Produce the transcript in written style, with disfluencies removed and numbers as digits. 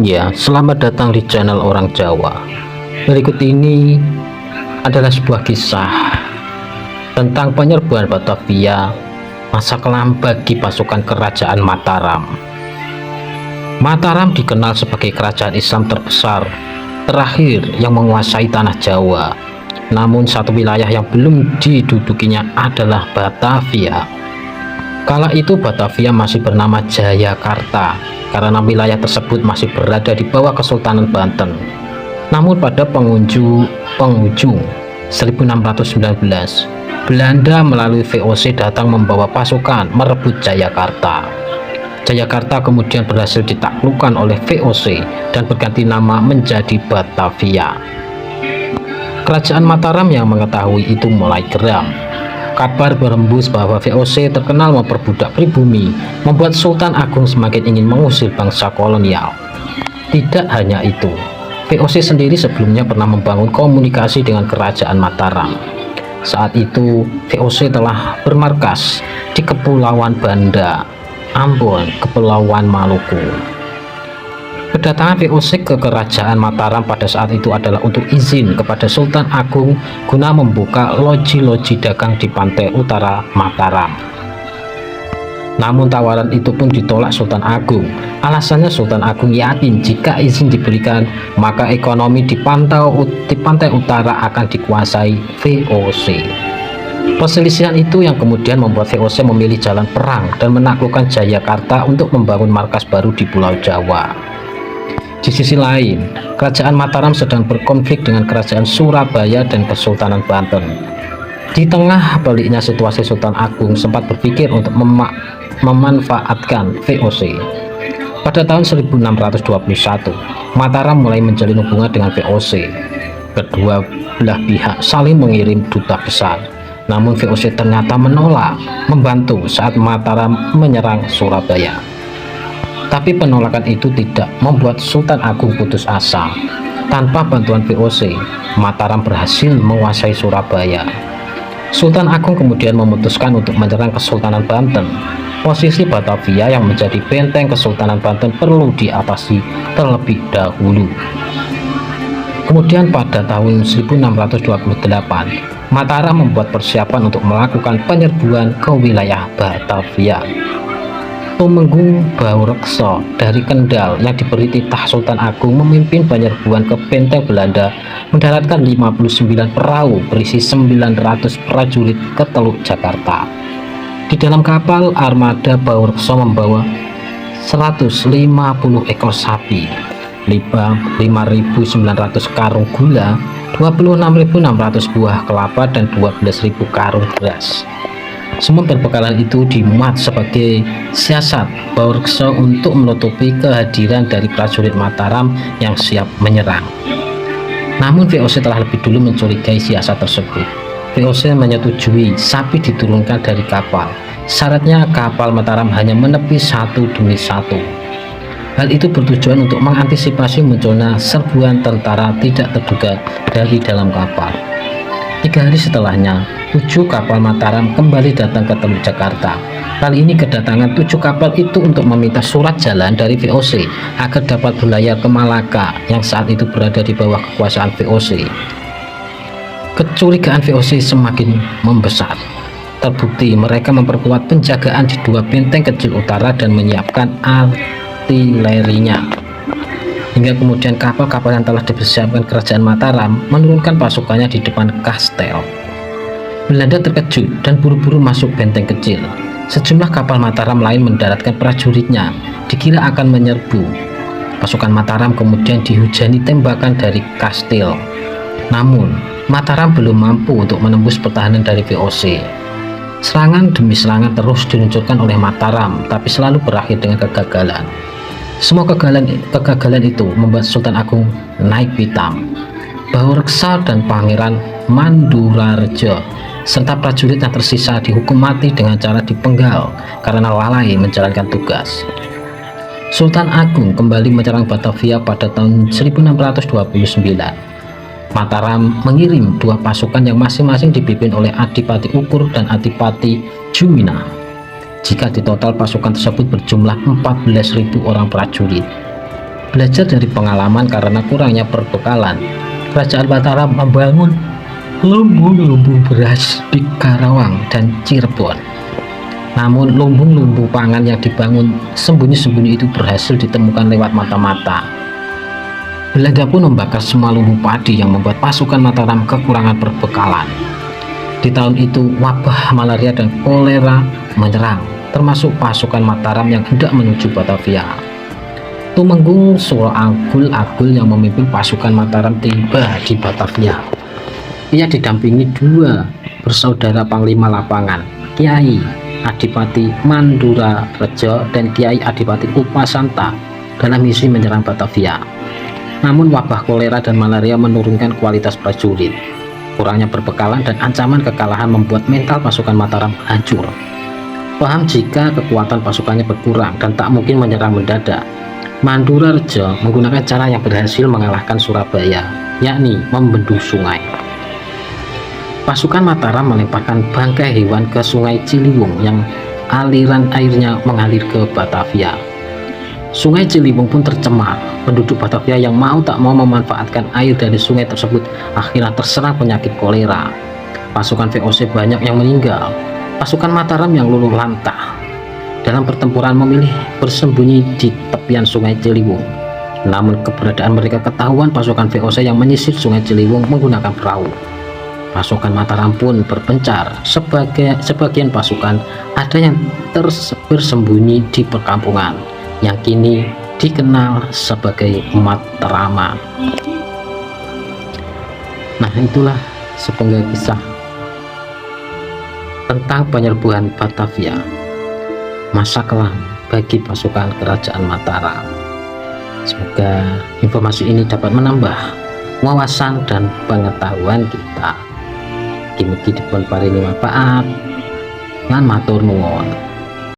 Ya, selamat datang di channel Orang Jawa. Berikut ini adalah sebuah kisah tentang penyerbuan Batavia masa kelam bagi pasukan kerajaan Mataram. Mataram dikenal sebagai kerajaan Islam terbesar terakhir yang menguasai tanah Jawa. Namun satu wilayah yang belum didudukinya adalah Batavia. Kala itu Batavia masih bernama Jayakarta karena wilayah tersebut masih berada di bawah Kesultanan Banten. Namun pada penghujung 1619, Belanda melalui VOC datang membawa pasukan merebut Jayakarta. Jayakarta kemudian berhasil ditaklukkan oleh VOC dan berganti nama menjadi Batavia. Kerajaan Mataram yang mengetahui itu mulai geram. Kabar berembus bahwa VOC terkenal memperbudak pribumi, membuat Sultan Agung semakin ingin mengusir bangsa kolonial. Tidak hanya itu, VOC sendiri sebelumnya pernah membangun komunikasi dengan kerajaan Mataram. Saat itu, VOC telah bermarkas di Kepulauan Banda, Ambon, Kepulauan Maluku. Kedatangan VOC ke kerajaan Mataram pada saat itu adalah untuk izin kepada Sultan Agung guna membuka loji-loji dagang di pantai utara Mataram. Namun tawaran itu pun ditolak Sultan Agung. Alasannya Sultan Agung yakin jika izin diberikan maka ekonomi di pantai utara akan dikuasai VOC. Perselisihan itu yang kemudian membuat VOC memilih jalan perang dan menaklukkan Jayakarta untuk membangun markas baru di Pulau Jawa. Di sisi lain, kerajaan Mataram sedang berkonflik dengan kerajaan Surabaya dan Kesultanan Banten. Di tengah baliknya situasi, Sultan Agung sempat berpikir untuk memanfaatkan VOC. Pada tahun 1621, Mataram mulai menjalin hubungan dengan VOC. Kedua belah pihak saling mengirim duta besar. Namun VOC ternyata menolak membantu saat Mataram menyerang Surabaya. Tapi penolakan itu tidak membuat Sultan Agung putus asa. Tanpa bantuan VOC, Mataram berhasil menguasai Surabaya. Sultan Agung kemudian memutuskan untuk menyerang Kesultanan Banten. Posisi Batavia yang menjadi benteng Kesultanan Banten perlu diatasi terlebih dahulu. Kemudian pada tahun 1628, Mataram membuat persiapan untuk melakukan penyerbuan ke wilayah Batavia. Tumenggung Baurekso dari Kendal yang diberi titah Sultan Agung memimpin penyerbuan ke benteng Belanda, mendaratkan 59 perahu berisi 900 prajurit ke Teluk Jakarta. Di dalam kapal armada Baurekso membawa 150 ekor sapi, 5.900 karung gula, 26.600 buah kelapa, dan 12.000 karung beras. Semua perbekalan itu dimuat sebagai siasat Baurekso untuk menutupi kehadiran dari prajurit Mataram yang siap menyerang. Namun VOC telah lebih dulu mencurigai siasat tersebut. VOC menyetujui sapi diturunkan dari kapal. Syaratnya kapal Mataram hanya menepi satu demi satu. Hal itu bertujuan untuk mengantisipasi munculnya serbuan tentara tidak terduga dari dalam kapal. 3 hari setelahnya, 7 kapal Mataram kembali datang ke Teluk Jakarta. Kali ini kedatangan 7 kapal itu untuk meminta surat jalan dari VOC agar dapat berlayar ke Malaka yang saat itu berada di bawah kekuasaan VOC. Kecurigaan VOC semakin membesar. Terbukti mereka memperkuat penjagaan di 2 benteng kecil utara dan menyiapkan artilerinya. Hingga kemudian kapal-kapal yang telah dipersiapkan kerajaan Mataram menurunkan pasukannya di depan kastel. Belanda terkejut dan buru-buru masuk benteng kecil. Sejumlah kapal Mataram lain mendaratkan prajuritnya, dikira akan menyerbu. Pasukan Mataram kemudian dihujani tembakan dari kastil. Namun, Mataram belum mampu untuk menembus pertahanan dari VOC. Serangan demi serangan terus diluncurkan oleh Mataram, tapi selalu berakhir dengan kegagalan. Semua kegagalan itu membuat Sultan Agung naik pitam. Baurekso dan Pangeran Mandurarejo serta prajurit yang tersisa dihukum mati dengan cara dipenggal karena lalai menjalankan tugas. Sultan Agung kembali menyerang Batavia pada tahun 1629. Mataram mengirim 2 pasukan yang masing-masing dipimpin oleh Adipati Ukur dan Adipati Jumina. Jika di total pasukan tersebut berjumlah 14.000 orang prajurit. Belajar dari pengalaman karena kurangnya perbekalan, Kerajaan Mataram membangun lumbung-lumbung beras di Karawang dan Cirebon. Namun lumbung-lumbung pangan yang dibangun sembunyi-sembunyi itu berhasil ditemukan lewat mata-mata. Belanda pun membakar semua lumbung padi yang membuat pasukan Mataram kekurangan perbekalan. Di tahun itu wabah malaria dan kolera menyerang, termasuk pasukan Mataram yang hendak menuju Batavia. Tumenggung Suro Agul yang memimpin pasukan Mataram tiba di Batavia. Ia didampingi dua bersaudara panglima lapangan, Kiai Adipati Mandura Rejo dan Kiai Adipati Upasanta, dalam misi menyerang Batavia. Namun wabah kolera dan malaria menurunkan kualitas prajurit. Kurangnya perbekalan dan ancaman kekalahan membuat mental pasukan Mataram hancur. Paham jika kekuatan pasukannya berkurang dan tak mungkin menyerang mendadak, Mandura Rejo menggunakan cara yang berhasil mengalahkan Surabaya, yakni membendung sungai. Pasukan Mataram melemparkan bangkai hewan ke Sungai Ciliwung yang aliran airnya mengalir ke Batavia. Sungai Ciliwung pun tercemar. Penduduk Batavia yang mau tak mau memanfaatkan air dari sungai tersebut akhirnya terserang penyakit kolera. Pasukan VOC banyak yang meninggal. Pasukan Mataram yang luluh lantah dalam pertempuran memilih bersembunyi di tepian Sungai Ciliwung. Namun keberadaan mereka ketahuan pasukan VOC yang menyisir Sungai Ciliwung menggunakan perahu. Pasukan Mataram pun berpencar. Sebagian pasukan ada yang bersembunyi di perkampungan yang kini dikenal sebagai Matarama. Nah, itulah sepenggal kisah tentang penyerbuan Batavia, masa kelam bagi pasukan Kerajaan Mataram. Semoga informasi ini dapat menambah wawasan dan pengetahuan kita. Mugi-mugi dipun paringi manfaat. Lan matur nuwun.